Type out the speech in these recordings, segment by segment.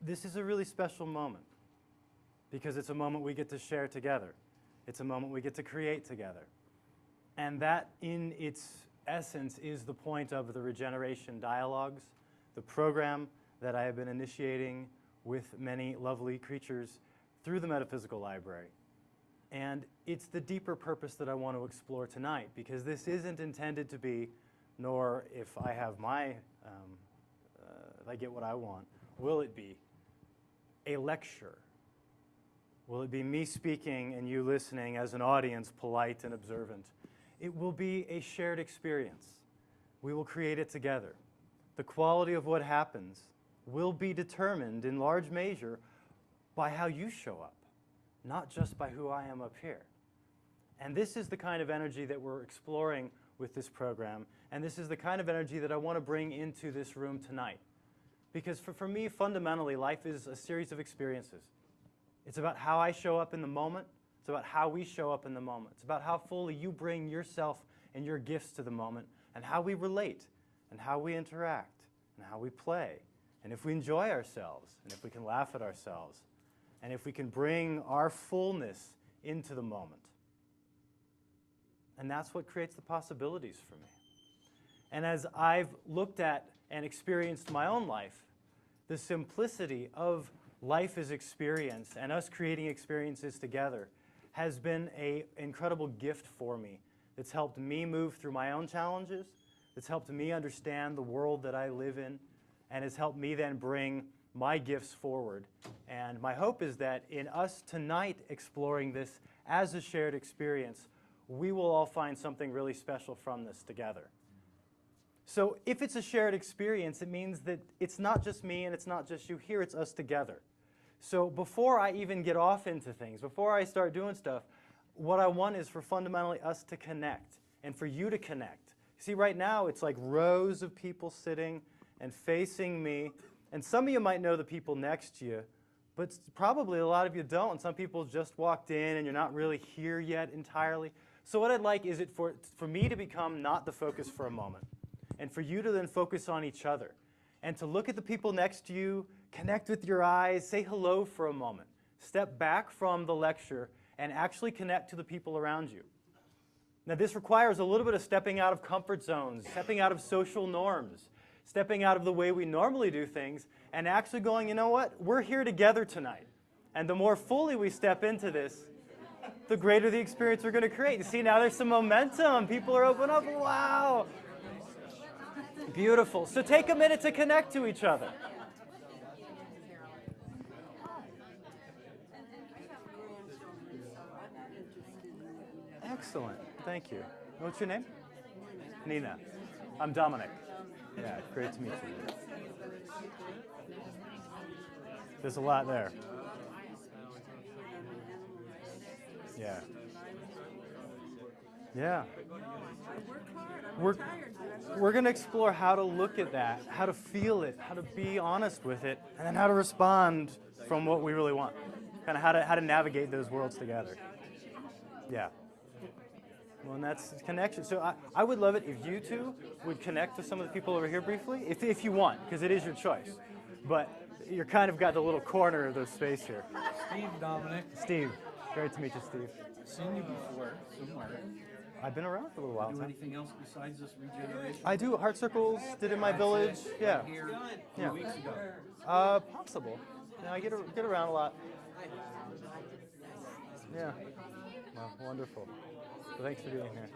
This is a really special moment because it's a moment we get to share together. It's a moment we get to create together. And that, in its essence, is the point of the Regeneration Dialogues, the program that I have been initiating with many lovely creatures through the Metaphysical Library. And it's the deeper purpose that I want to explore tonight, because this isn't intended to be, nor if I have my, if I get what I want, will it be a lecture? Will it be me speaking and you listening as an audience, polite and observant? It will be a shared experience. We will create it together. The quality of what happens will be determined in large measure by how you show up, not just by who I am up here. And this is the kind of energy that we're exploring with this program, and this is the kind of energy that I want to bring into this room tonight. Because for me, fundamentally, life is a series of experiences. It's about how I show up in the moment. It's about how we show up in the moment. It's about how fully you bring yourself and your gifts to the moment, and how we relate, and how we interact, and how we play, and if we enjoy ourselves, and if we can laugh at ourselves, and if we can bring our fullness into the moment. And that's what creates the possibilities for me. And as I've looked at and experienced my own life, the simplicity of life as experience and us creating experiences together has been an incredible gift for me. It's helped me move through my own challenges. It's helped me understand the world that I live in, and has helped me then bring my gifts forward. And my hope is that in us tonight exploring this as a shared experience, we will all find something really special from this together. So if it's a shared experience, it means that it's not just me and it's not just you here, it's us together. So before I even get off into things, before I start doing stuff, what I want is for fundamentally us to connect and for you to connect. See, right now it's like rows of people sitting and facing me, and some of you might know the people next to you, but probably a lot of you don't. And some people just walked in and you're not really here yet entirely. So what I'd like is for me to become not the focus for a moment, and for you to then focus on each other, and to look at the people next to you, connect with your eyes, say hello for a moment. Step back from the lecture and actually connect to the people around you. Now this requires a little bit of stepping out of comfort zones, stepping out of social norms, stepping out of the way we normally do things, and actually going, you know what, we're here together tonight. And the more fully we step into this, the greater the experience we're going to create. You see, now there's some momentum. People are open up. Wow. Beautiful. So take a minute to connect to each other. Excellent. Thank you. What's your name? Nina. I'm Dominic. Yeah, great to meet you. There's a lot there. Yeah. Yeah. We're going to explore how to look at that, how to feel it, how to be honest with it, and then how to respond from what we really want. Kind of how to navigate those worlds together. Yeah. Well, and that's connection. So I would love it if you two would connect with some of the people over here briefly, if you want, because it is your choice. But you're kind of got the little corner of the space here. Steve, Dominic. Steve. Great to meet you, Steve. Seen you before somewhere. I've been around for a little while. Do anything else besides this regeneration? I do heart circles. Did in my village. Yeah. Here, a few weeks ago. Possible. Yeah, I get around a lot. Yeah. Well, wonderful. Well, thanks for being here.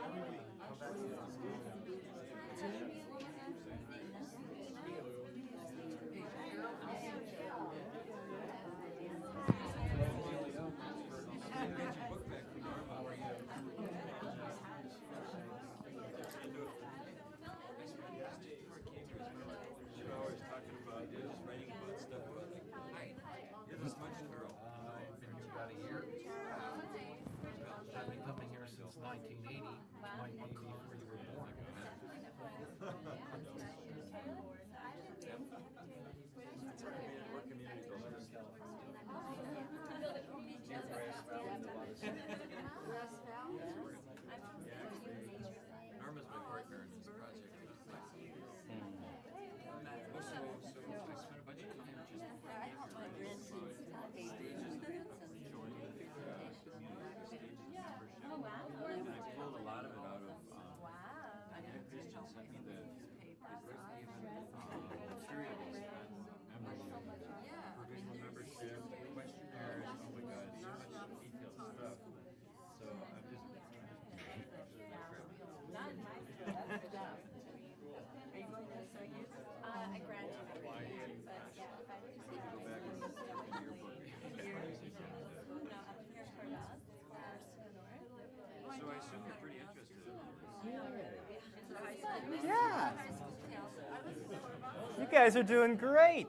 guys are doing great.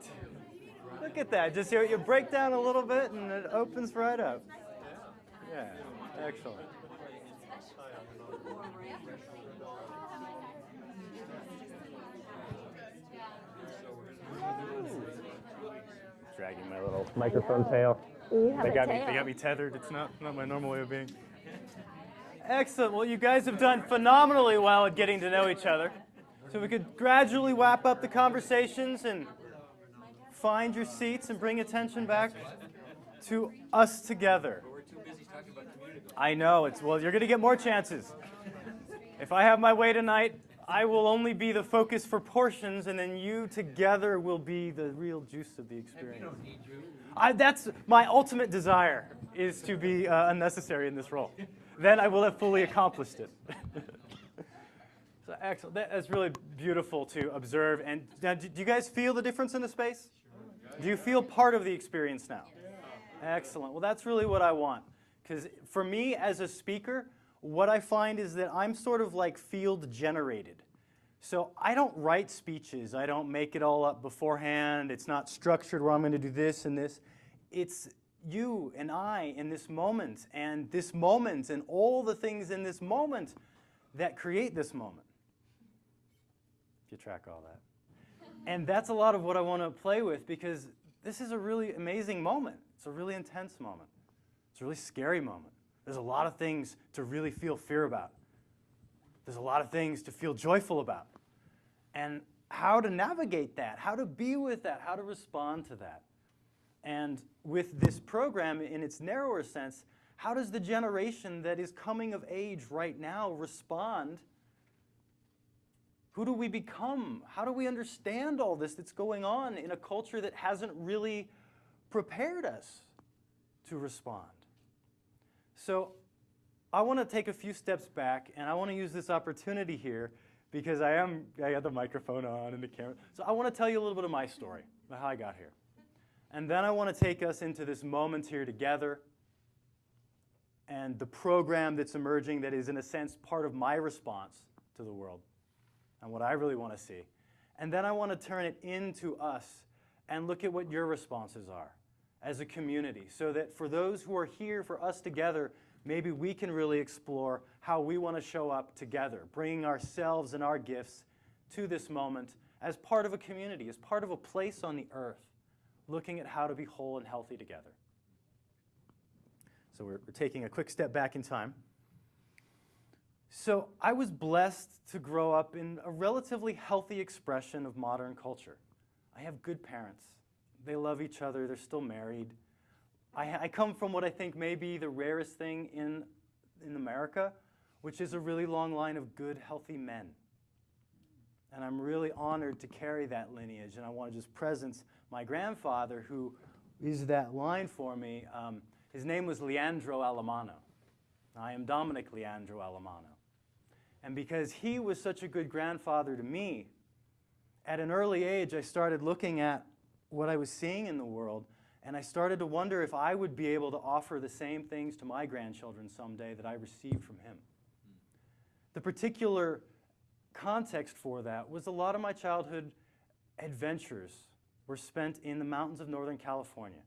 Look at that. Just you break down a little bit and it opens right up. Yeah, excellent. Dragging my little microphone tail. You have They a got tail. me tethered. It's not my normal way of being. Excellent. Well, you guys have done phenomenally well at getting to know each other. So we could gradually wrap up the conversations and find your seats and bring attention back to us together. I know. Well, you're going to get more chances. If I have my way tonight, I will only be the focus for portions, and then you together will be the real juice of the experience. We don't need you. That's my ultimate desire, is to be unnecessary in this role. Then I will have fully accomplished it. So excellent. That's really beautiful to observe. And now, do you guys feel the difference in the space? Do you feel part of the experience now? Excellent. Well, that's really what I want. Because for me, as a speaker, what I find is that I'm sort of like field generated. So I don't write speeches. I don't make it all up beforehand. It's not structured where I'm going to do this and this. It's you and I in this moment and all the things in this moment that create this moment. If you track all that. And that's a lot of what I want to play with, because this is a really amazing moment. It's a really intense moment. It's a really scary moment. There's a lot of things to really feel fear about. There's a lot of things to feel joyful about. And how to navigate that, how to be with that, how to respond to that. And with this program, in its narrower sense, how does the generation that is coming of age right now respond? Who do we become? How do we understand all this that's going on in a culture that hasn't really prepared us to respond? So I want to take a few steps back, and I want to use this opportunity here because I got the microphone on and the camera. So I want to tell you a little bit of my story, about how I got here. And then I want to take us into this moment here together and the program that's emerging that is, in a sense, part of my response to the world and what I really want to see. And then I want to turn it into us and look at what your responses are as a community, so that for those who are here, for us together, maybe we can really explore how we want to show up together, bringing ourselves and our gifts to this moment as part of a community, as part of a place on the earth, looking at how to be whole and healthy together. So we're taking a quick step back in time. So I was blessed to grow up in a relatively healthy expression of modern culture. I have good parents. They love each other. They're still married. I come from what I think may be the rarest thing in America, which is a really long line of good, healthy men. And I'm really honored to carry that lineage. And I want to just presence my grandfather, who is that line for me. His name was Leandro Allamano. I am Dominic Leandro Allamano. And because he was such a good grandfather to me, at an early age, I started looking at what I was seeing in the world, and I started to wonder if I would be able to offer the same things to my grandchildren someday that I received from him. The particular context for that was a lot of my childhood adventures were spent in the mountains of Northern California.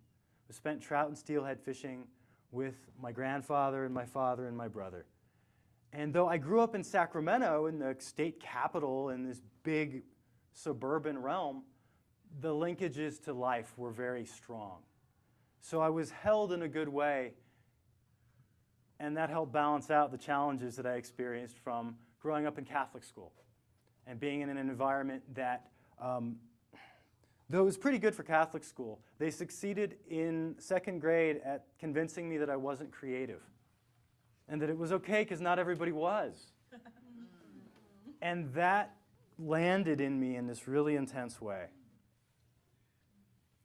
I spent trout and steelhead fishing with my grandfather and my father and my brother. And though I grew up in Sacramento, in the state capital, in this big suburban realm, the linkages to life were very strong. So I was held in a good way, and that helped balance out the challenges that I experienced from growing up in Catholic school and being in an environment that, though it was pretty good for Catholic school, they succeeded in second grade at convincing me that I wasn't creative and that it was okay because not everybody was. And that landed in me in this really intense way.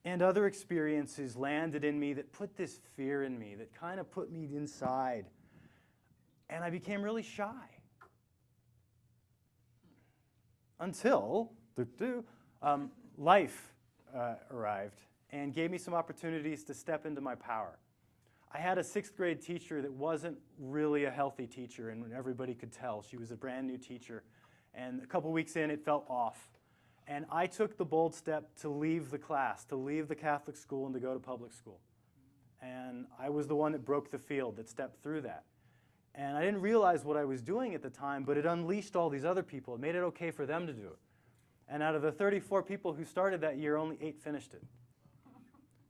And other experiences landed in me that put this fear in me, that kind of put me inside. And I became really shy. Until life arrived and gave me some opportunities to step into my power. I had a sixth grade teacher that wasn't really a healthy teacher, and everybody could tell. She was a brand new teacher. And a couple weeks in, it felt off. And I took the bold step to leave the class, to leave the Catholic school and to go to public school. And I was the one that broke the field, that stepped through that. And I didn't realize what I was doing at the time, but it unleashed all these other people. It made it okay for them to do it. And out of the 34 people who started that year, only 8 finished it.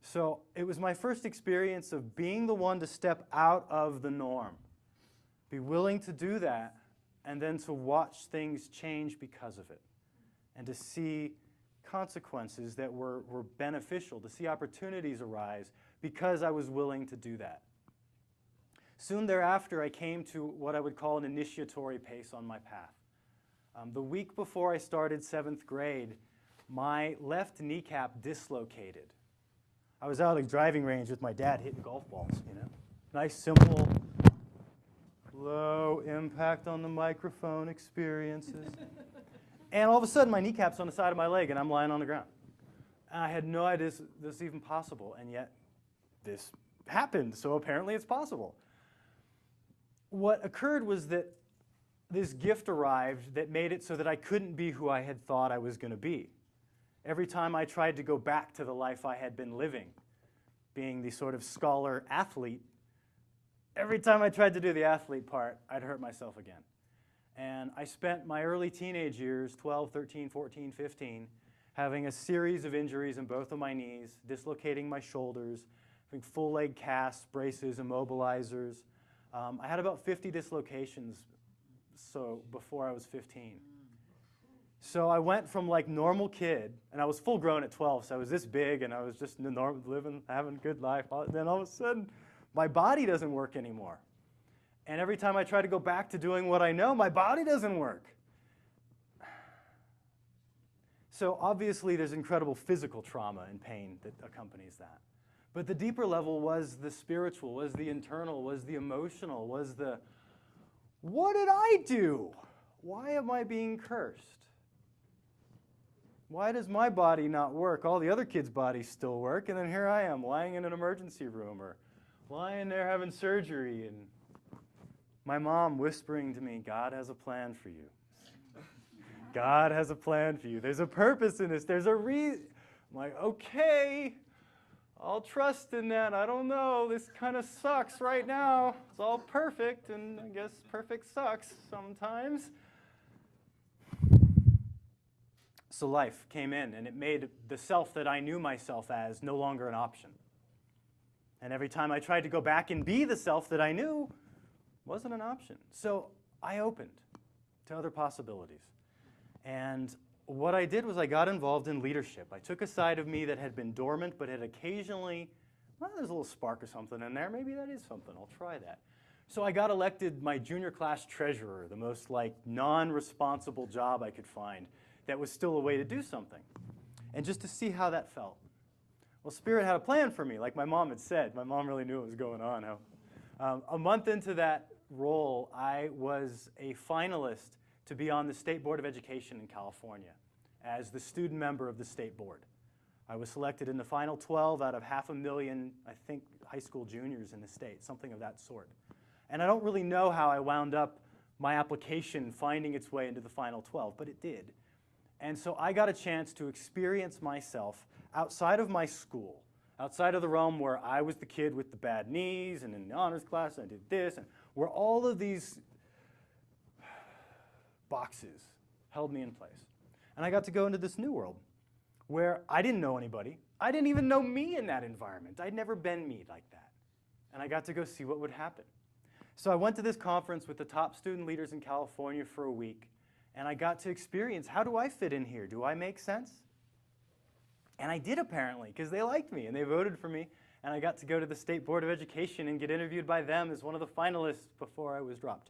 So it was my first experience of being the one to step out of the norm, be willing to do that, and then to watch things change because of it, and to see consequences that were beneficial, to see opportunities arise because I was willing to do that. Soon thereafter, I came to what I would call an initiatory pace on my path. The week before I started 7th grade, my left kneecap dislocated. I was out at the driving range with my dad hitting golf balls, you know. Nice, simple, low impact on the microphone experiences. And all of a sudden, my kneecap's on the side of my leg, and I'm lying on the ground. And I had no idea this was even possible, and yet this happened, so apparently it's possible. What occurred was that this gift arrived that made it so that I couldn't be who I had thought I was going to be. Every time I tried to go back to the life I had been living, being the sort of scholar athlete, every time I tried to do the athlete part, I'd hurt myself again. And I spent my early teenage years, 12, 13, 14, 15, having a series of injuries in both of my knees, dislocating my shoulders, having full leg casts, braces, immobilizers. I had about 50 dislocations before I was 15. So I went from like normal kid, and I was full grown at 12, so I was this big, and I was just living, having a good life. Then all of a sudden, my body doesn't work anymore. And every time I try to go back to doing what I know, my body doesn't work. So obviously, there's incredible physical trauma and pain that accompanies that. But the deeper level was the spiritual, was the internal, was the emotional, was the, what did I do? Why am I being cursed? Why does my body not work? All the other kids' bodies still work, and then here I am lying in an emergency room or lying there having surgery, and my mom whispering to me, God has a plan for you. God has a plan for you. There's a purpose in this. There's a reason. I'm like, okay, I'll trust in that. I don't know. This kind of sucks right now. It's all perfect, and I guess perfect sucks sometimes. So life came in, and it made the self that I knew myself as no longer an option. And every time I tried to go back and be the self that I knew, wasn't an option. So I opened to other possibilities. And what I did was I got involved in leadership. I took a side of me that had been dormant, but had occasionally, well, there's a little spark of something in there. Maybe that is something. I'll try that. So I got elected my junior class treasurer, the most like non-responsible job I could find that was still a way to do something. And just to see how that felt. Well, Spirit had a plan for me, like my mom had said. My mom really knew what was going on. A month into that role, I was a finalist to be on the State Board of Education in California as the student member of the state board. I was selected in the final 12 out of 500,000, I think, high school juniors in the state, something of that sort. And I don't really know how I wound up my application finding its way into the final 12, but it did. And so I got a chance to experience myself outside of my school, outside of the realm where I was the kid with the bad knees, and in the honors class I did this, and where all of these boxes held me in place. And I got to go into this new world where I didn't know anybody. I didn't even know me in that environment. I'd never been me like that. And I got to go see what would happen. So I went to this conference with the top student leaders in California for a week, and I got to experience, how do I fit in here? Do I make sense? And I did, apparently, because they liked me and they voted for me, and I got to go to the State Board of Education and get interviewed by them as one of the finalists before I was dropped,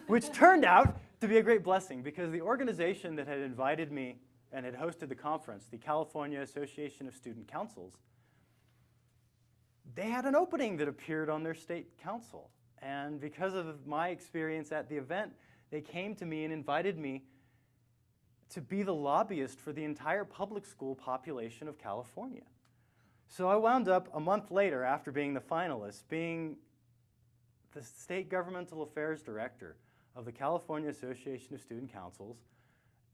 which turned out to be a great blessing, because the organization that had invited me and had hosted the conference, the California Association of Student Councils, they had an opening that appeared on their state council. And because of my experience at the event, they came to me and invited me to be the lobbyist for the entire public school population of California. So I wound up a month later, after being the finalist, being the state governmental affairs director of the California Association of Student Councils,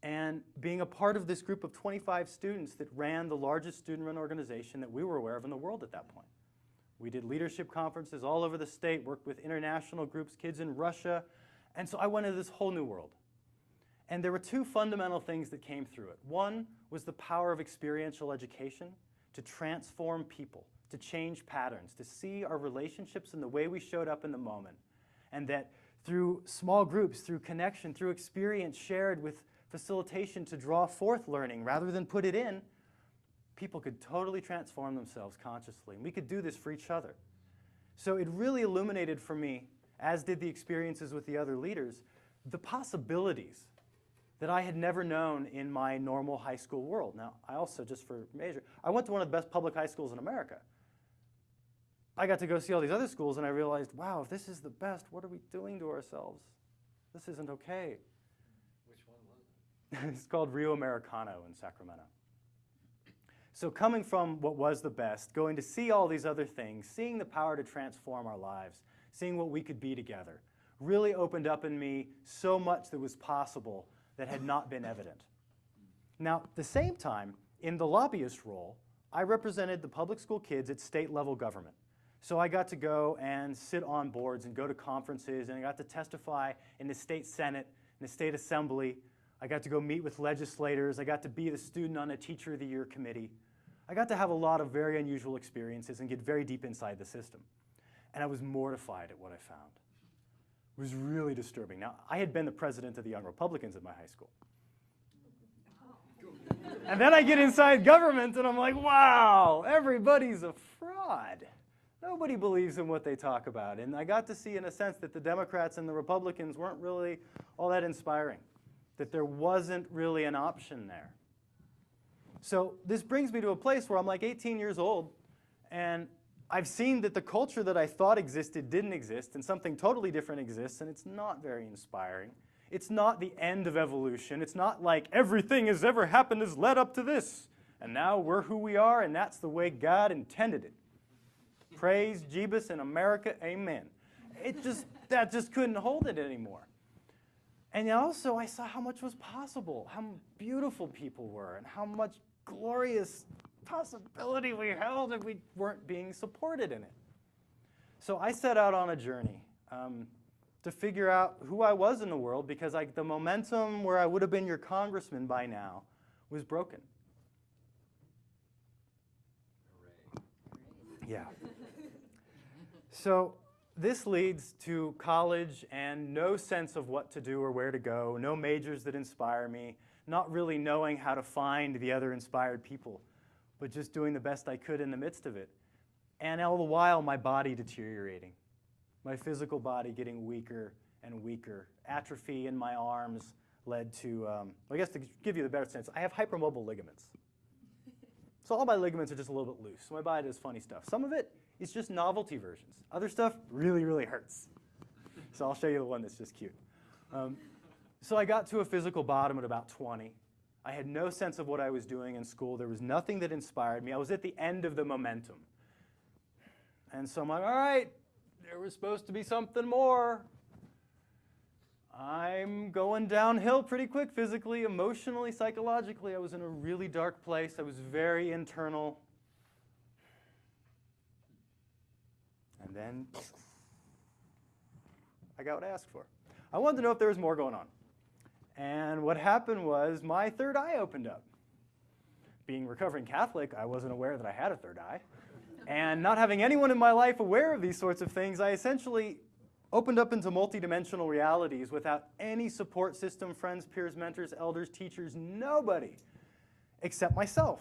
and being a part of this group of 25 students that ran the largest student-run organization that we were aware of in the world at that point. We did leadership conferences all over the state, worked with international groups, kids in Russia, and so I went into this whole new world. And there were two fundamental things that came through it. One was the power of experiential education to transform people, to change patterns, to see our relationships and the way we showed up in the moment. And that through small groups, through connection, through experience shared with facilitation to draw forth learning rather than put it in, people could totally transform themselves consciously. And we could do this for each other. So it really illuminated for me, as did the experiences with the other leaders, the possibilities that I had never known in my normal high school world. Now, I also, just for measure, I went to one of the best public high schools in America. I got to go see all these other schools, and I realized, wow, if this is the best, what are we doing to ourselves? This isn't okay. Which one was it? It's called Rio Americano in Sacramento. So coming from what was the best, going to see all these other things, seeing the power to transform our lives, seeing what we could be together, really opened up in me so much that was possible that had not been evident. Now, at the same time, in the lobbyist role, I represented the public school kids at state level government. So I got to go and sit on boards and go to conferences, and I got to testify in the state senate, in the state assembly. I got to go meet with legislators. I got to be the student on a Teacher of the Year committee. I got to have a lot of very unusual experiences and get very deep inside the system. And I was mortified at what I found. It was really disturbing. Now, I had been the president of the Young Republicans at my high school. And then I get inside government, and I'm like, wow, everybody's a fraud. Nobody believes in what they talk about. And I got to see, in a sense, that the Democrats and the Republicans weren't really all that inspiring, that there wasn't really an option there. So this brings me to a place where I'm like 18 years old, and I've seen that the culture that I thought existed didn't exist, and something totally different exists, and it's not very inspiring. It's not the end of evolution. It's not like everything has ever happened has led up to this, and now we're who we are, and that's the way God intended it. Praise Jeebus and America, amen. That just couldn't hold it anymore. And also, I saw how much was possible, how beautiful people were, and how much glorious possibility we held if we weren't being supported in it. So I set out on a journey to figure out who I was in the world, because the momentum where I would have been your congressman by now was broken. Hooray. Yeah. So this leads to college and no sense of what to do or where to go, no majors that inspire me, not really knowing how to find the other inspired people, but just doing the best I could in the midst of it. And all the while, my body deteriorating, my physical body getting weaker and weaker. Atrophy in my arms led to, I guess to give you the better sense, I have hypermobile ligaments. So all my ligaments are just a little bit loose. So my body does funny stuff. Some of it is just novelty versions. Other stuff really, really hurts. So I'll show you the one that's just cute. So I got to a physical bottom at about 20. I had no sense of what I was doing in school. There was nothing that inspired me. I was at the end of the momentum. And so I'm like, all right, there was supposed to be something more. I'm going downhill pretty quick physically, emotionally, psychologically. I was in a really dark place. I was very internal. And then I got what I asked for. I wanted to know if there was more going on. And what happened was my third eye opened up. Being recovering Catholic, I wasn't aware that I had a third eye. And not having anyone in my life aware of these sorts of things, I essentially opened up into multidimensional realities without any support system, friends, peers, mentors, elders, teachers, nobody except myself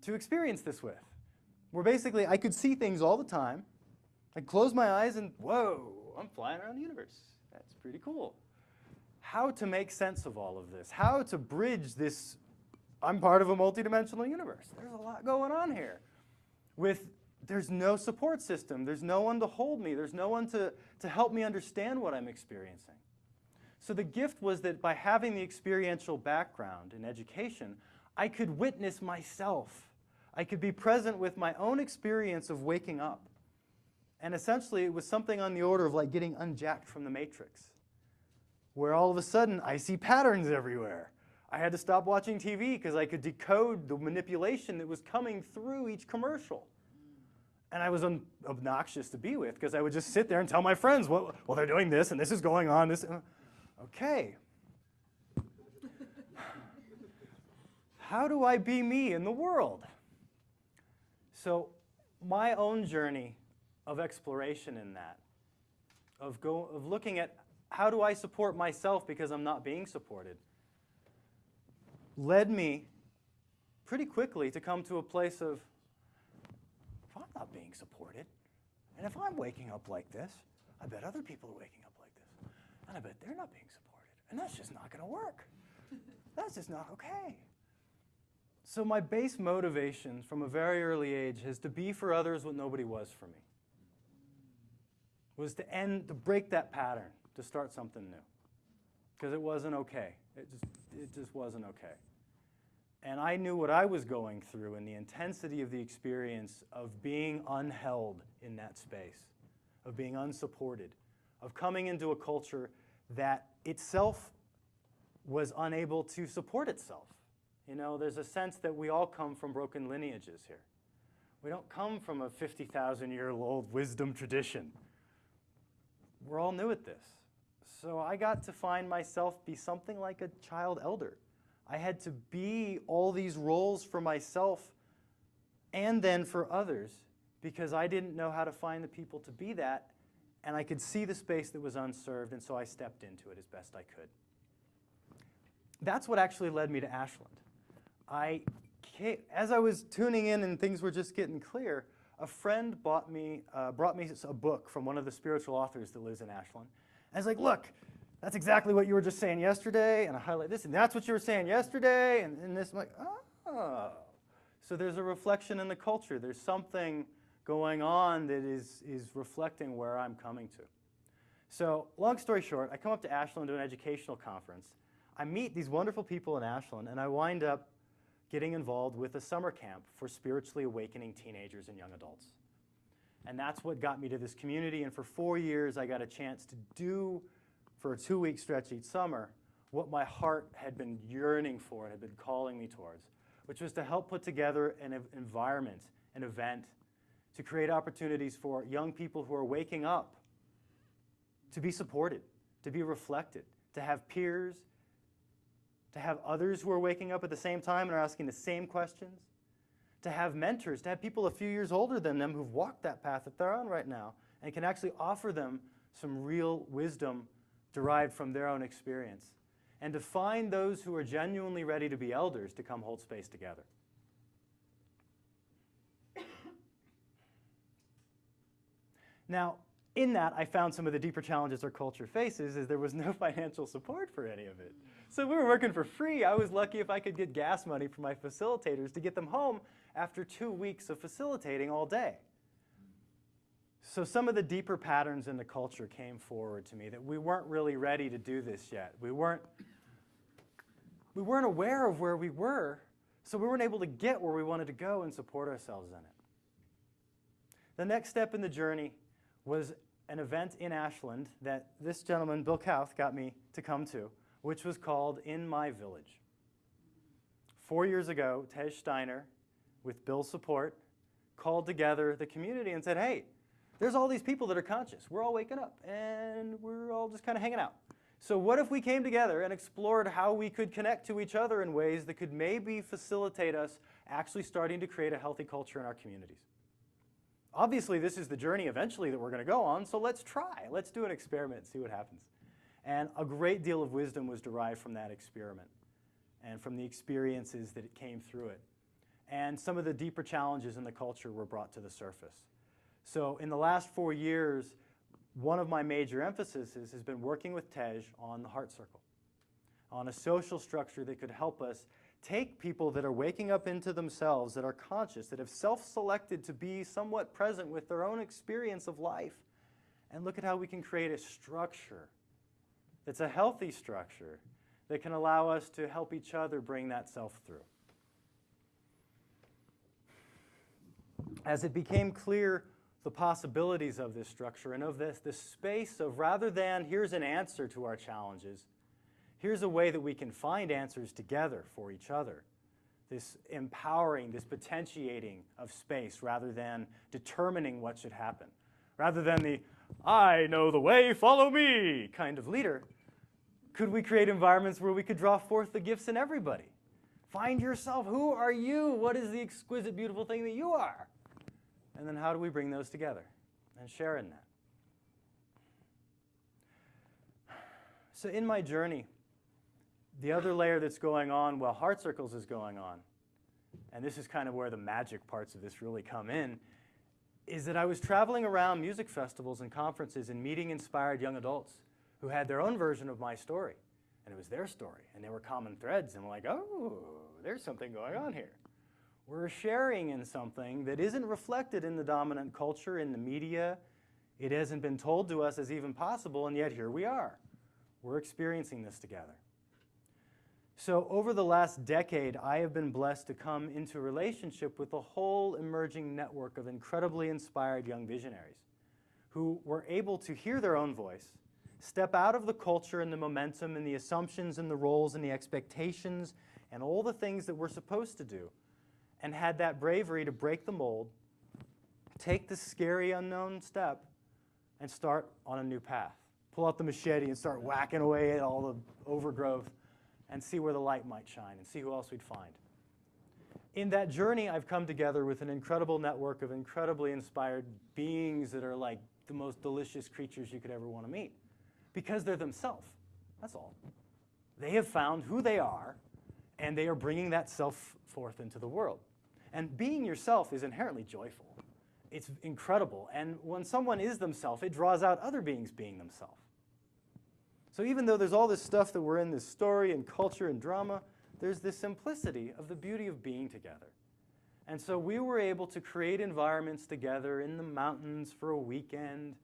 to experience this with. Where basically I could see things all the time. I'd close my eyes and, whoa, I'm flying around the universe. That's pretty cool. How to make sense of all of this, how to bridge this, I'm part of a multidimensional universe. There's a lot going on here. There's no support system, there's no one to hold me, there's no one to help me understand what I'm experiencing. So the gift was that by having the experiential background in education, I could witness myself. I could be present with my own experience of waking up. And essentially it was something on the order of like getting unjacked from the Matrix, where all of a sudden I see patterns everywhere. I had to stop watching TV because I could decode the manipulation that was coming through each commercial. And I was obnoxious to be with because I would just sit there and tell my friends, well, they're doing this and this is going on. Okay. How do I be me in the world? So my own journey of exploration in that, of looking at how do I support myself because I'm not being supported, led me pretty quickly to come to a place of, if I'm not being supported, and if I'm waking up like this, I bet other people are waking up like this, and I bet they're not being supported, and that's just not going to work. That's just not okay. So my base motivation from a very early age is to be for others what nobody was for me. Was to break that pattern, to start something new. Because it wasn't okay. It just wasn't okay. And I knew what I was going through and the intensity of the experience of being unheld in that space, of being unsupported, of coming into a culture that itself was unable to support itself. You know, there's a sense that we all come from broken lineages here. We don't come from a 50,000-year-old wisdom tradition. We're all new at this. So I got to find myself be something like a child elder. I had to be all these roles for myself and then for others because I didn't know how to find the people to be that, and I could see the space that was unserved, and so I stepped into it as best I could. That's what actually led me to Ashland. As I was tuning in and things were just getting clear, a friend brought me a book from one of the spiritual authors that lives in Ashland. And I was like, look, that's exactly what you were just saying yesterday, and I highlight this, and that's what you were saying yesterday, and this. I'm like, oh. So there's a reflection in the culture. There's something going on that is reflecting where I'm coming to. So long story short, I come up to Ashland to an educational conference. I meet these wonderful people in Ashland, and I wind up getting involved with a summer camp for spiritually awakening teenagers and young adults. And that's what got me to this community, and for 4 years I got a chance to do, for a 2-week stretch each summer, what my heart had been yearning for and had been calling me towards, which was to help put together an environment, an event, to create opportunities for young people who are waking up to be supported, to be reflected, to have peers, to have others who are waking up at the same time and are asking the same questions, to have mentors, to have people a few years older than them who've walked that path that they're on right now and can actually offer them some real wisdom derived from their own experience, and to find those who are genuinely ready to be elders to come hold space together. Now, in that, I found some of the deeper challenges our culture faces is there was no financial support for any of it. So we were working for free. I was lucky if I could get gas money from my facilitators to get them home after 2 weeks of facilitating all day. So some of the deeper patterns in the culture came forward to me that we weren't really ready to do this yet. We weren't aware of where we were, so we weren't able to get where we wanted to go and support ourselves in it. The next step in the journey was an event in Ashland that this gentleman, Bill Kauth, got me to come to, which was called In My Village. 4 years ago, Tej Steiner, with Bill's support, called together the community and said, hey, there's all these people that are conscious. We're all waking up, and we're all just kind of hanging out. So what if we came together and explored how we could connect to each other in ways that could maybe facilitate us actually starting to create a healthy culture in our communities? Obviously, this is the journey eventually that we're going to go on, so let's try. Let's do an experiment and see what happens. And a great deal of wisdom was derived from that experiment and from the experiences that it came through it. And some of the deeper challenges in the culture were brought to the surface. So in the last 4 years, one of my major emphases has been working with Tej on the Heart Circle, on a social structure that could help us take people that are waking up into themselves, that are conscious, that have self-selected to be somewhat present with their own experience of life, and look at how we can create a structure that's a healthy structure that can allow us to help each other bring that self through. As it became clear the possibilities of this structure and of this space of rather than here's an answer to our challenges, here's a way that we can find answers together for each other. This empowering, this potentiating of space rather than determining what should happen. Rather than the, I know the way, follow me kind of leader, could we create environments where we could draw forth the gifts in everybody? Find yourself. Who are you? What is the exquisite, beautiful thing that you are? And then how do we bring those together and share in that? So in my journey, the other layer that's going on while Heart Circles is going on, and this is kind of where the magic parts of this really come in, is that I was traveling around music festivals and conferences and meeting inspired young adults who had their own version of my story. And it was their story, and there were common threads. And I'm like, oh, there's something going on here. We're sharing in something that isn't reflected in the dominant culture, in the media. It hasn't been told to us as even possible, and yet here we are. We're experiencing this together. So over the last decade, I have been blessed to come into a relationship with a whole emerging network of incredibly inspired young visionaries who were able to hear their own voice, step out of the culture and the momentum and the assumptions and the roles and the expectations and all the things that we're supposed to do, and had that bravery to break the mold, take the scary unknown step, and start on a new path. Pull out the machete and start whacking away at all the overgrowth and see where the light might shine and see who else we'd find. In that journey, I've come together with an incredible network of incredibly inspired beings that are like the most delicious creatures you could ever want to meet because they're themselves. That's all. They have found who they are, and they are bringing that self forth into the world. And being yourself is inherently joyful. It's incredible. And when someone is themselves, it draws out other beings being themselves. So even though there's all this stuff that we're in, this story and culture and drama, there's this simplicity of the beauty of being together. And so we were able to create environments together in the mountains for a weekend,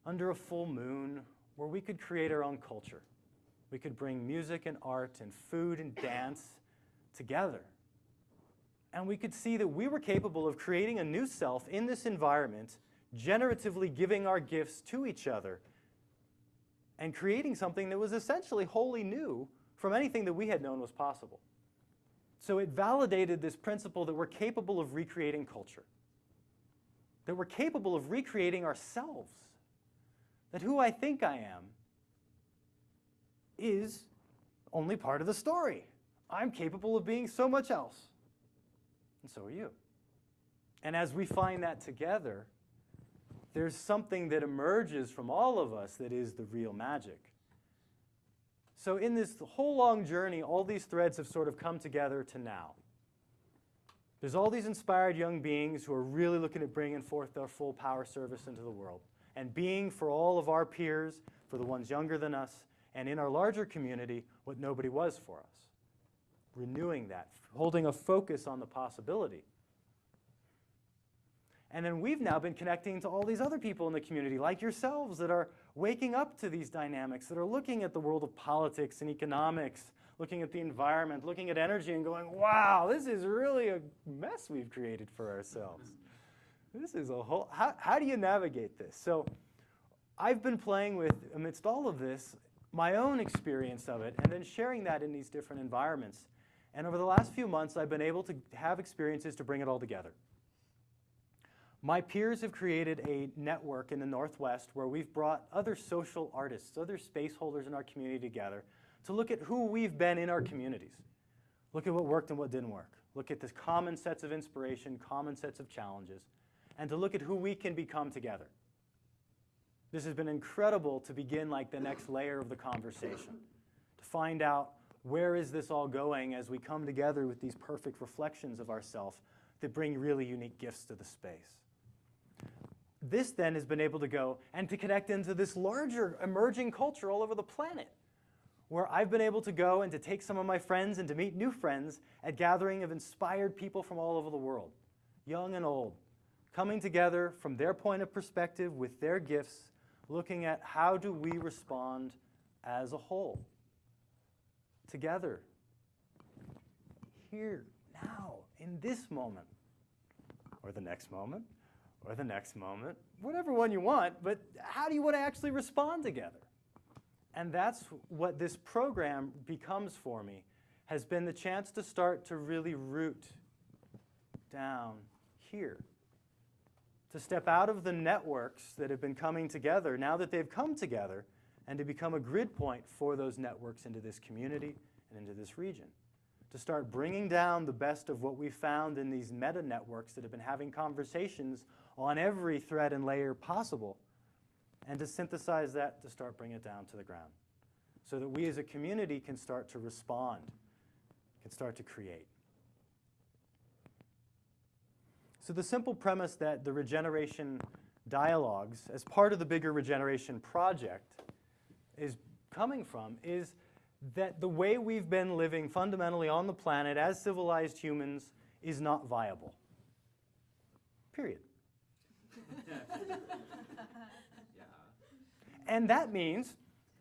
under a full moon, where we could create our own culture. We could bring music and art and food and dance together. And we could see that we were capable of creating a new self in this environment, generatively giving our gifts to each other, and creating something that was essentially wholly new from anything that we had known was possible. So it validated this principle that we're capable of recreating culture, that we're capable of recreating ourselves, that who I think I am is only part of the story. I'm capable of being so much else, and so are you. And as we find that together, there's something that emerges from all of us that is the real magic. So in this whole long journey, all these threads have sort of come together to now. There's all these inspired young beings who are really looking at bringing forth their full power service into the world and being for all of our peers, for the ones younger than us, and in our larger community, what nobody was for us. Renewing that, holding a focus on the possibility. And then we've now been connecting to all these other people in the community, like yourselves, that are waking up to these dynamics, that are looking at the world of politics and economics, looking at the environment, looking at energy and going, wow, this is really a mess we've created for ourselves. This is a whole, how do you navigate this? So I've been playing with, amidst all of this, my own experience of it, and then sharing that in these different environments. And over the last few months, I've been able to have experiences to bring it all together. My peers have created a network in the Northwest where we've brought other social artists, other space holders in our community together to look at who we've been in our communities. Look at what worked and what didn't work. Look at the common sets of inspiration, common sets of challenges, and to look at who we can become together. This has been incredible to begin like the next layer of the conversation, to find out where is this all going as we come together with these perfect reflections of ourselves that bring really unique gifts to the space. This then has been able to go and to connect into this larger emerging culture all over the planet, where I've been able to go and to take some of my friends and to meet new friends at gathering of inspired people from all over the world, young and old, coming together from their point of perspective with their gifts, looking at how do we respond as a whole, together, here, now, in this moment, or the next moment, or the next moment, whatever one you want, but how do you want to actually respond together? And that's what this program becomes for me, has been the chance to start to really root down here. To step out of the networks that have been coming together, now that they've come together, and to become a grid point for those networks into this community and into this region. To start bringing down the best of what we found in these meta-networks that have been having conversations on every thread and layer possible, and to synthesize that to start bringing it down to the ground, so that we as a community can start to respond, can start to create. So the simple premise that the regeneration dialogues, as part of the bigger regeneration project, is coming from is that the way we've been living fundamentally on the planet as civilized humans is not viable. Period. And that means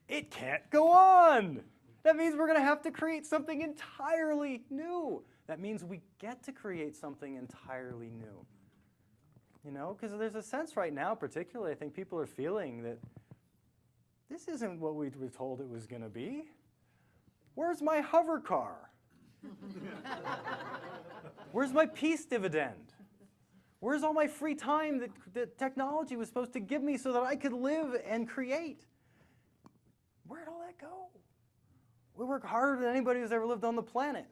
it can't go on. That means we're going to have to create something entirely new. That means we get to create something entirely new. You know, because there's a sense right now, particularly, I think people are feeling that this isn't what we were told it was going to be. Where's my hover car? Where's my peace dividend? Where's all my free time that technology was supposed to give me so that I could live and create? Where'd all that go? We work harder than anybody who's ever lived on the planet.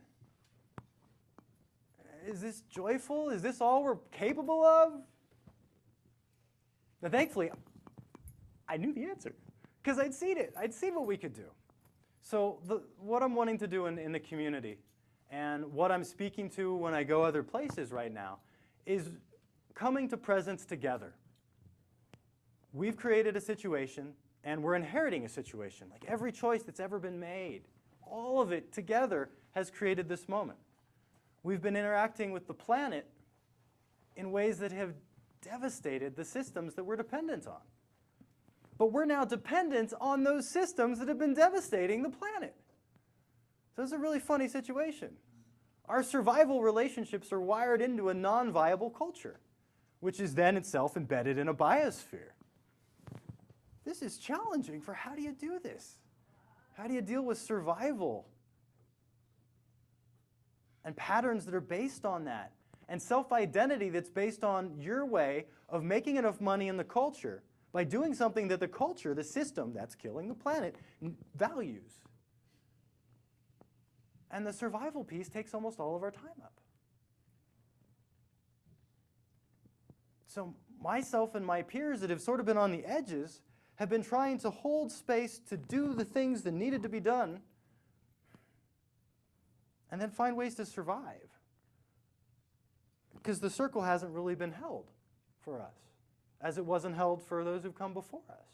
Is this joyful? Is this all we're capable of? Now, thankfully, I knew the answer because I'd seen it. I'd seen what we could do. So what I'm wanting to do in the community and what I'm speaking to when I go other places right now is coming to presence together. We've created a situation, and we're inheriting a situation. Like every choice that's ever been made, all of it together has created this moment. We've been interacting with the planet in ways that have devastated the systems that we're dependent on. But we're now dependent on those systems that have been devastating the planet. So it's a really funny situation. Our survival relationships are wired into a non-viable culture, which is then itself embedded in a biosphere. This is challenging for how do you do this? How do you deal with survival and patterns that are based on that, and self-identity that's based on your way of making enough money in the culture by doing something that the culture, the system that's killing the planet, values. And the survival piece takes almost all of our time up. So myself and my peers that have sort of been on the edges have been trying to hold space to do the things that needed to be done and then find ways to survive. Because the circle hasn't really been held for us, as it wasn't held for those who've come before us.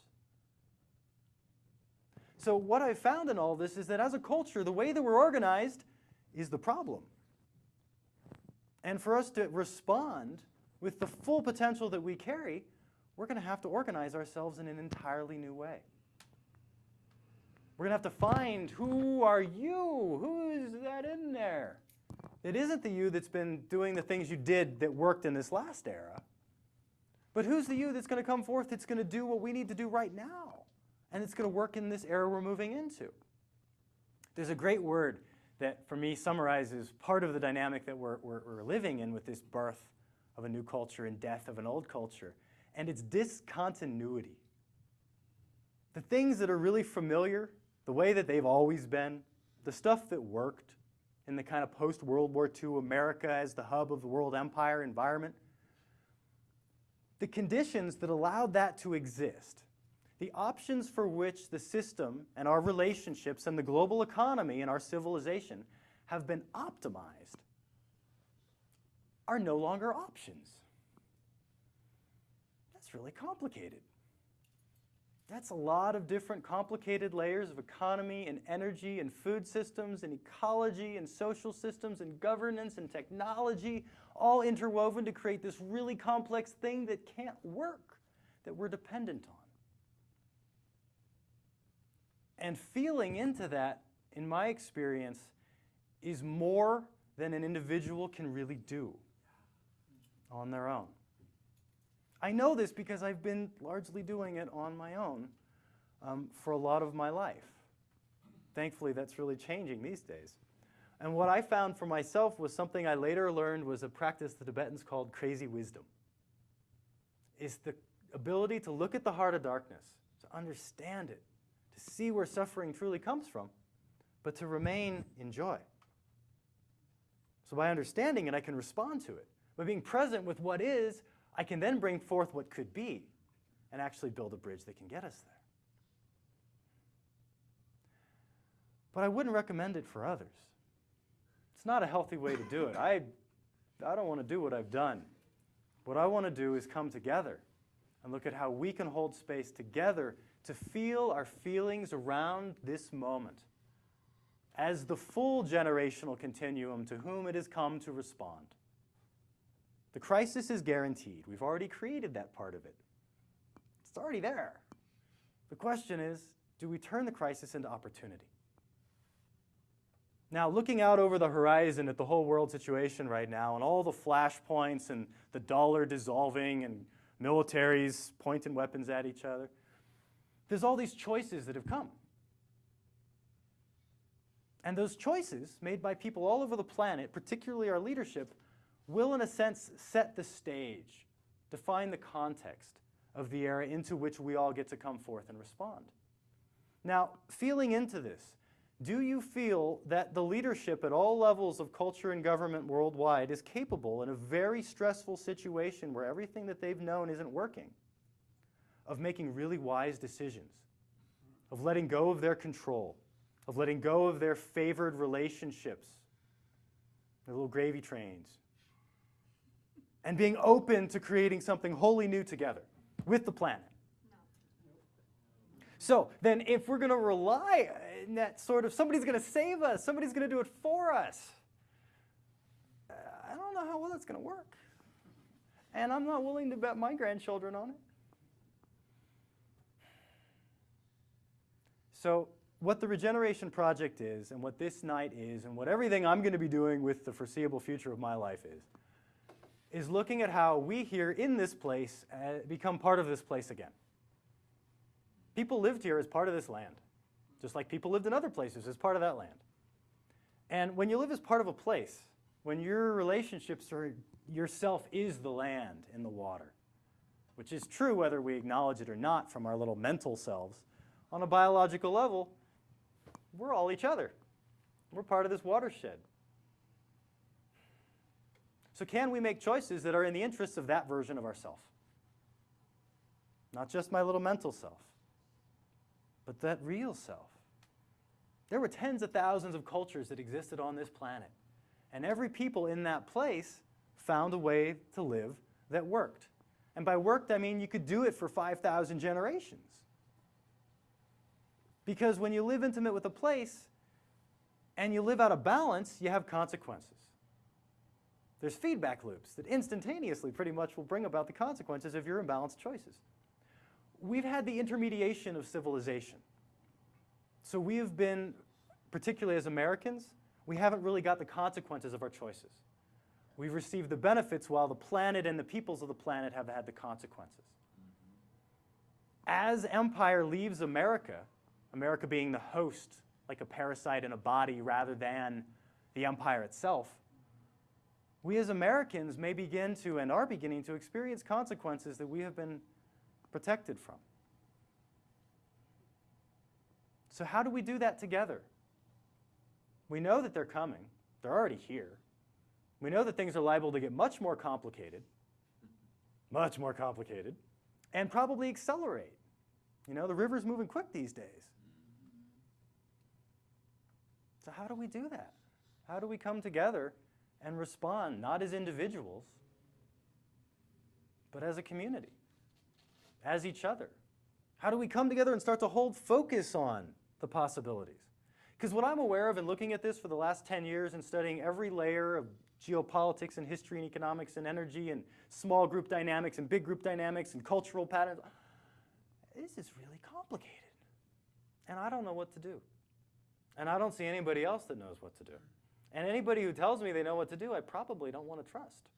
So what I've found in all this is that as a culture, the way that we're organized is the problem. And for us to respond with the full potential that we carry, we're going to have to organize ourselves in an entirely new way. We're going to have to find, who are you? Who is that in there? It isn't the you that's been doing the things you did that worked in this last era. But who's the you that's going to come forth that's going to do what we need to do right now? And it's going to work in this era we're moving into. There's a great word that, for me, summarizes part of the dynamic that we're living in with this birth of a new culture and death of an old culture. And it's discontinuity. The things that are really familiar, the way that they've always been, the stuff that worked in the kind of post-World War II America as the hub of the world empire environment, the conditions that allowed that to exist, the options for which the system and our relationships and the global economy and our civilization have been optimized are no longer options. That's really complicated. That's a lot of different complicated layers of economy and energy and food systems and ecology and social systems and governance and technology all interwoven to create this really complex thing that can't work, that we're dependent on. And feeling into that, in my experience, is more than an individual can really do on their own. I know this because I've been largely doing it on my own for a lot of my life. Thankfully, that's really changing these days. And what I found for myself was something I later learned was a practice the Tibetans called crazy wisdom. It's the ability to look at the heart of darkness, to understand it, to see where suffering truly comes from, but to remain in joy. So by understanding it, I can respond to it. By being present with what is, I can then bring forth what could be and actually build a bridge that can get us there. But I wouldn't recommend it for others. It's not a healthy way to do it. I don't want to do what I've done. What I want to do is come together and look at how we can hold space together to feel our feelings around this moment as the full generational continuum to whom it has come to respond. The crisis is guaranteed. We've already created that part of it. It's already there. The question is, do we turn the crisis into opportunity? Now, looking out over the horizon at the whole world situation right now and all the flashpoints and the dollar dissolving and militaries pointing weapons at each other, there's all these choices that have come. And those choices made by people all over the planet, particularly our leadership, will in a sense set the stage, define the context of the era into which we all get to come forth and respond. Now, feeling into this, do you feel that the leadership at all levels of culture and government worldwide is capable in a very stressful situation where everything that they've known isn't working, of making really wise decisions, of letting go of their control, of letting go of their favored relationships, their little gravy trains, and being open to creating something wholly new together with the planet? So then if we're going to rely on that sort of, somebody's going to save us, somebody's going to do it for us, I don't know how well that's going to work. And I'm not willing to bet my grandchildren on it. So what the Regeneration Project is, and what this night is, and what everything I'm going to be doing with the foreseeable future of my life is looking at how we here in this place become part of this place again. People lived here as part of this land, just like people lived in other places as part of that land. And when you live as part of a place, when your relationships or yourself is the land in the water, which is true whether we acknowledge it or not from our little mental selves, on a biological level, we're all each other. We're part of this watershed. So can we make choices that are in the interests of that version of ourself? Not just my little mental self, but that real self. There were tens of thousands of cultures that existed on this planet. And every people in that place found a way to live that worked. And by worked, I mean you could do it for 5,000 generations. Because when you live intimate with a place and you live out of balance, you have consequences. There's feedback loops that instantaneously pretty much will bring about the consequences of your imbalanced choices. We've had the intermediation of civilization. So we have been, particularly as Americans, we haven't really got the consequences of our choices. We've received the benefits while the planet and the peoples of the planet have had the consequences. As empire leaves America, America being the host, like a parasite in a body rather than the empire itself, we as Americans may begin to and are beginning to experience consequences that we have been protected from. So how do we do that together? We know that they're coming. They're already here. We know that things are liable to get much more complicated, and probably accelerate. You know, the river's moving quick these days. So how do we do that? How do we come together and respond, not as individuals, but as a community, as each other? How do we come together and start to hold focus on the possibilities? Because what I'm aware of in looking at this for the last 10 years and studying every layer of geopolitics and history and economics and energy and small group dynamics and big group dynamics and cultural patterns, this is really complicated. And I don't know what to do. And I don't see anybody else that knows what to do. And anybody who tells me they know what to do, I probably don't want to trust.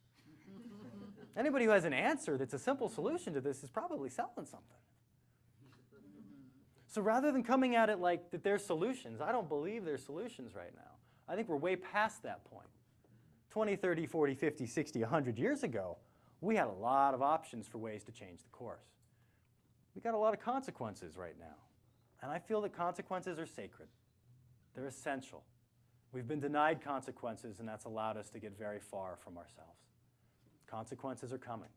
Anybody who has an answer that's a simple solution to this is probably selling something. So rather than coming at it like that there's solutions, I don't believe there's solutions right now. I think we're way past that point. 20, 30, 40, 50, 60, 100 years ago, we had a lot of options for ways to change the course. We got a lot of consequences right now. And I feel that consequences are sacred. They're essential. We've been denied consequences, and that's allowed us to get very far from ourselves. Consequences are coming.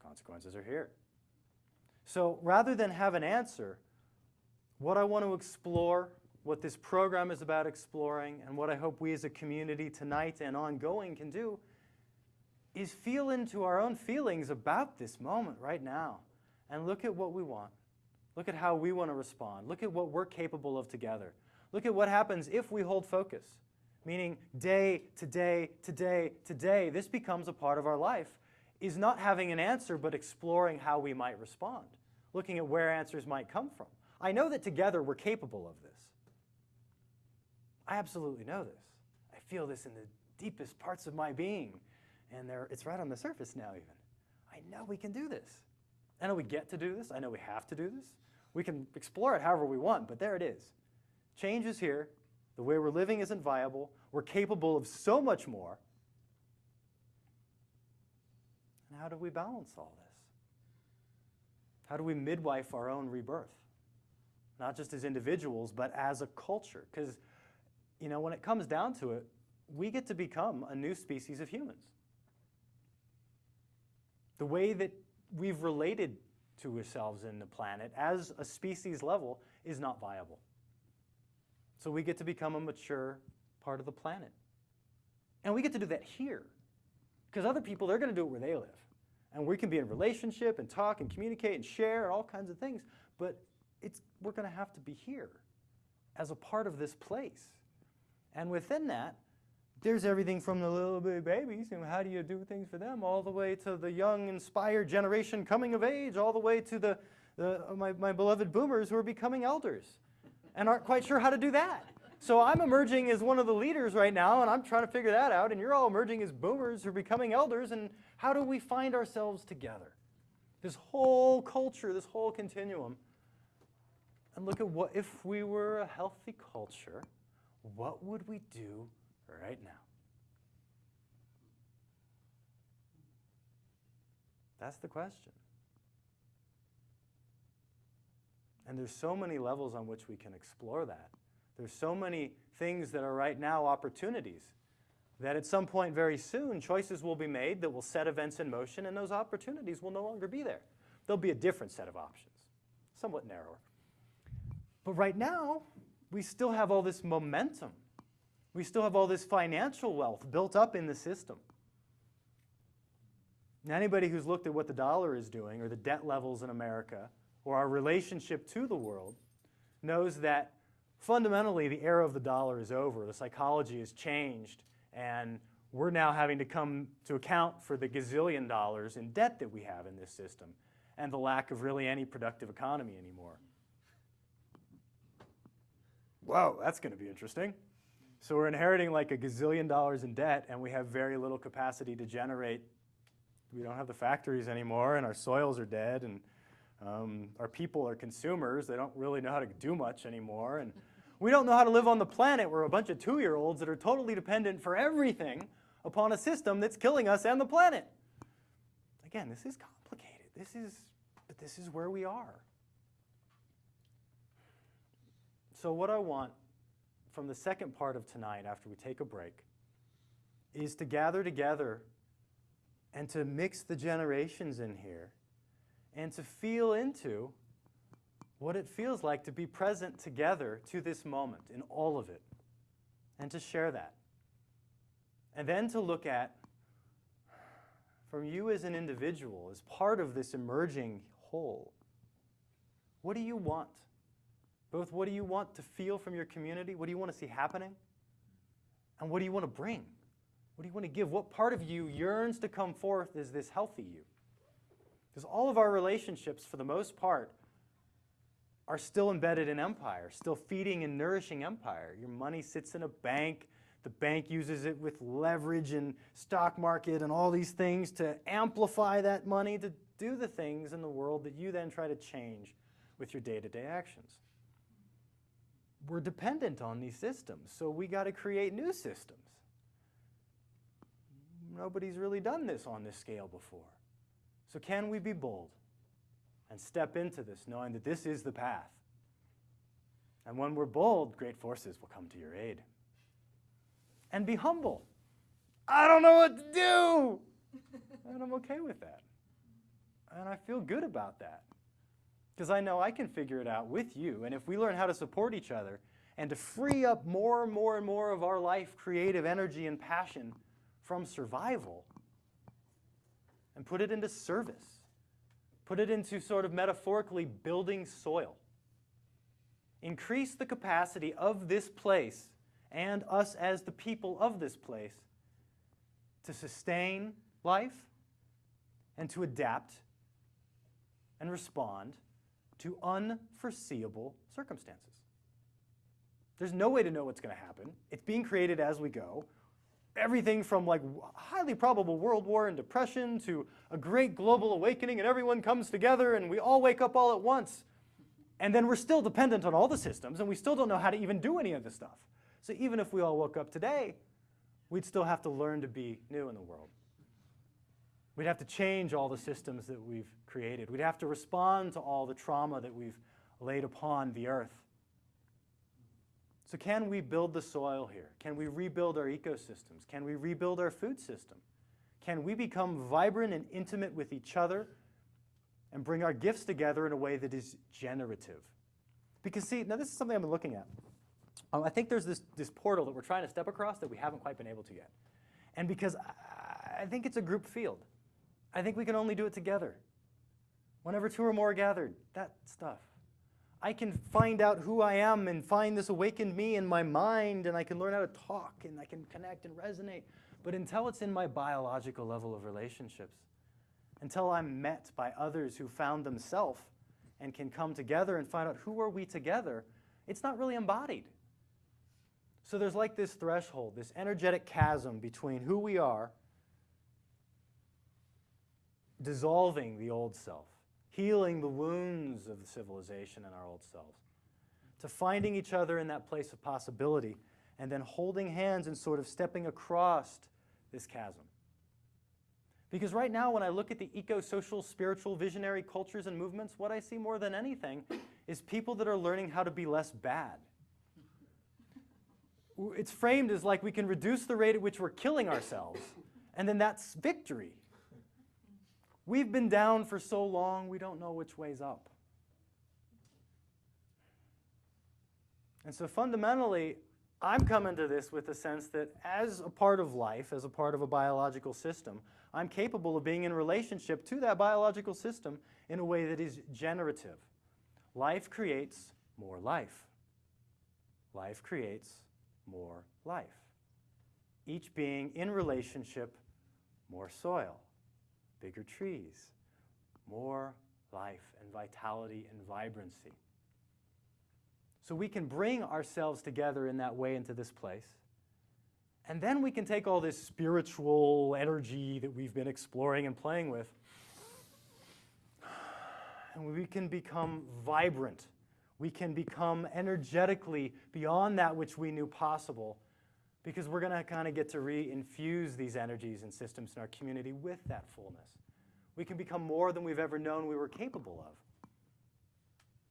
Consequences are here. So rather than have an answer, what I want to explore, what this program is about exploring, and what I hope we as a community tonight and ongoing can do, is feel into our own feelings about this moment right now and look at what we want. Look at how we want to respond. Look at what we're capable of together. Look at what happens if we hold focus, meaning day to day to day to day, this becomes a part of our life, is not having an answer but exploring how we might respond, looking at where answers might come from. I know that together we're capable of this. I absolutely know this. I feel this in the deepest parts of my being, and it's right on the surface now even. I know we can do this. I know we get to do this. I know we have to do this. We can explore it however we want, but there it is. Change is here. The way we're living isn't viable. We're capable of so much more. And how do we balance all this? How do we midwife our own rebirth? Not just as individuals, but as a culture. Because, when it comes down to it, we get to become a new species of humans. The way that we've related to ourselves in the planet as a species level is not viable. So we get to become a mature part of the planet. And we get to do that here. Because other people, they're going to do it where they live. And we can be in relationship and talk and communicate and share and all kinds of things. But we're going to have to be here as a part of this place. And within that, there's everything from the little bitty babies, and how do you do things for them, all the way to the young, inspired generation coming of age, all the way to my beloved boomers who are becoming elders and aren't quite sure how to do that. So I'm emerging as one of the leaders right now, and I'm trying to figure that out, and you're all emerging as boomers who are becoming elders, and how do we find ourselves together? This whole culture, this whole continuum. And look at what, if we were a healthy culture, what would we do right now? That's the question. And there's so many levels on which we can explore that. There's so many things that are right now opportunities that at some point very soon choices will be made that will set events in motion, and those opportunities will no longer be there. There'll be a different set of options, somewhat narrower. But right now, we still have all this momentum. We still have all this financial wealth built up in the system. And anybody who's looked at what the dollar is doing, or the debt levels in America, or our relationship to the world, knows that fundamentally the era of the dollar is over. The psychology has changed, and we're now having to come to account for the gazillion dollars in debt that we have in this system, and the lack of really any productive economy anymore. Whoa, that's going to be interesting. So we're inheriting like a gazillion dollars in debt, and we have very little capacity to generate. We don't have the factories anymore, and our soils are dead, and our people are consumers. They don't really know how to do much anymore. And we don't know how to live on the planet. We're a bunch of 2-year-olds that are totally dependent for everything upon a system that's killing us and the planet. Again, this is complicated. But this is where we are. So what I want from the second part of tonight, after we take a break, is to gather together and to mix the generations in here and to feel into what it feels like to be present together to this moment in all of it, and to share that. And then to look at, from you as an individual, as part of this emerging whole, what do you want? Both what do you want to feel from your community? What do you want to see happening? And what do you want to bring? What do you want to give? What part of you yearns to come forth as this healthy you? Because all of our relationships, for the most part, are still embedded in empire, still feeding and nourishing empire. Your money sits in a bank. The bank uses it with leverage and stock market and all these things to amplify that money to do the things in the world that you then try to change with your day-to-day actions. we're dependent on these systems, so we got to create new systems. Nobody's really done this on this scale before. So can we be bold and step into this knowing that this is the path? And when we're bold, great forces will come to your aid. And be humble. I don't know what to do. And I'm okay with that. And I feel good about that. Because I know I can figure it out with you. And if we learn how to support each other and to free up more and more and more of our life, creative energy and passion from survival and put it into service, put it into sort of metaphorically building soil, increase the capacity of this place and us as the people of this place to sustain life and to adapt and respond to unforeseeable circumstances. There's no way to know what's going to happen. It's being created as we go. Everything from like highly probable world war and depression to a great global awakening and everyone comes together and we all wake up all at once. And then we're still dependent on all the systems and we still don't know how to even do any of this stuff. So even if we all woke up today, we'd still have to learn to be new in the world. We'd have to change all the systems that we've created. We'd have to respond to all the trauma that we've laid upon the earth. So can we build the soil here? Can we rebuild our ecosystems? Can we rebuild our food system? Can we become vibrant and intimate with each other and bring our gifts together in a way that is generative? Because see, now this is something I've been looking at. I think there's this portal that we're trying to step across that we haven't quite been able to yet. And because I think it's a group field. I think we can only do it together. Whenever two or more are gathered, that stuff. I can find out who I am and find this awakened me in my mind, and I can learn how to talk, and I can connect and resonate. But until it's in my biological level of relationships, until I'm met by others who found themselves and can come together and find out who are we together, it's not really embodied. So there's like this threshold, this energetic chasm between who we are, dissolving the old self, healing the wounds of the civilization in our old selves, to finding each other in that place of possibility, and then holding hands and sort of stepping across this chasm. Because right now, when I look at the eco-social, spiritual, visionary cultures and movements, what I see more than anything is people that are learning how to be less bad. It's framed as like we can reduce the rate at which we're killing ourselves, and then that's victory. We've been down for so long, we don't know which way's up. And so fundamentally, I'm coming to this with the sense that as a part of life, as a part of a biological system, I'm capable of being in relationship to that biological system in a way that is generative. Life creates more life. Life creates more life. Each being in relationship, more soil. Bigger trees, more life and vitality and vibrancy. So we can bring ourselves together in that way into this place. And then we can take all this spiritual energy that we've been exploring and playing with, and we can become vibrant. We can become energetically beyond that which we knew possible, because we're going to kind of get to re-infuse these energies and systems in our community with that fullness. We can become more than we've ever known we were capable of,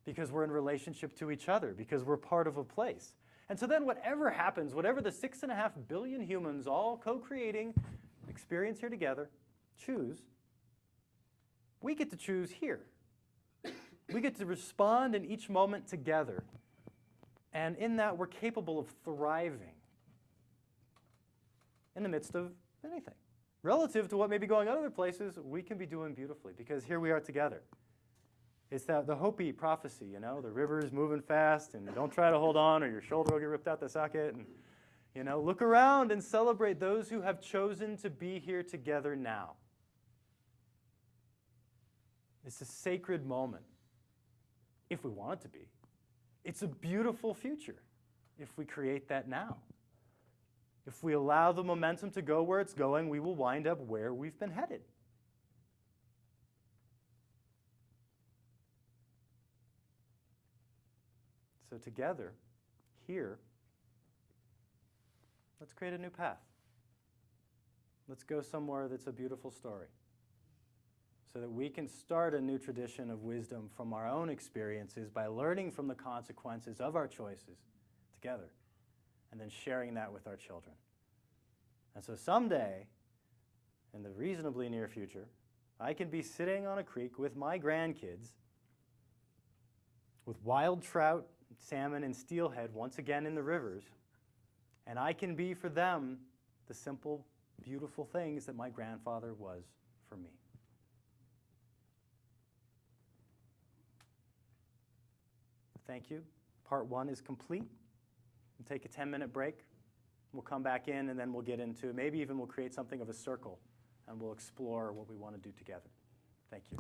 because we're in relationship to each other, because we're part of a place. And so then whatever happens, whatever the 6.5 billion humans all co-creating experience here together choose, we get to choose here. We get to respond in each moment together. And in that, we're capable of thriving in the midst of anything. Relative to what may be going on other places, we can be doing beautifully because here we are together. It's the Hopi prophecy, you know, the river is moving fast and don't try to hold on or your shoulder will get ripped out the socket. And, you know, look around and celebrate those who have chosen to be here together now. It's a sacred moment, if we want it to be. It's a beautiful future if we create that now. If we allow the momentum to go where it's going, we will wind up where we've been headed. So together, here, let's create a new path. Let's go somewhere that's a beautiful story so that we can start a new tradition of wisdom from our own experiences by learning from the consequences of our choices together and then sharing that with our children. And so someday, in the reasonably near future, I can be sitting on a creek with my grandkids with wild trout, salmon, and steelhead once again in the rivers, and I can be for them the simple, beautiful things that my grandfather was for me. Thank you. Part 1 is complete. We'll take a 10-minute break. We'll come back in, and then we'll get into, maybe even we'll create something of a circle, and we'll explore what we want to do together. Thank you.